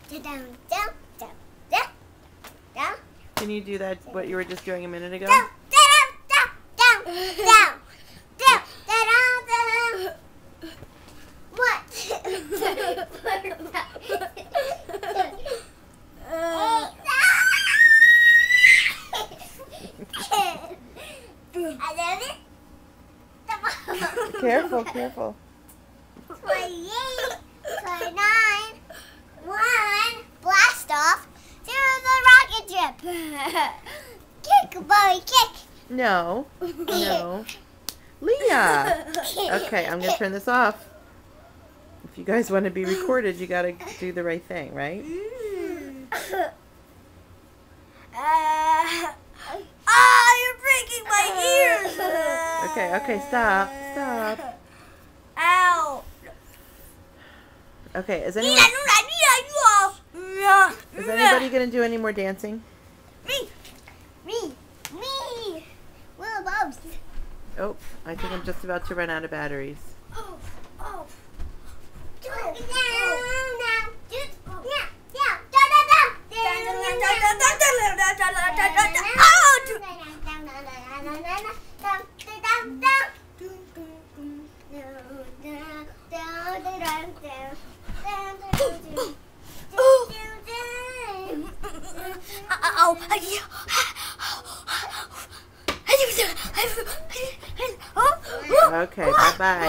Down, down, down, down, down. Can you do that, what you were just doing a minute ago? Down, down, down, down, down, down, down, down. What? I love it. Careful, careful. 28, 29, 1, blast off to the rocket ship. Kick, boy, kick. No, no. Leah! Okay, I'm going to turn this off. If you guys want to be recorded, you got to do the right thing, right? You're breaking my ears. Okay, stop, stop. Ow. Okay, is anybody going to do any more dancing? Me. Well, both. Oh, I think I'm just about to run out of batteries. Oh. Okay, bye-bye.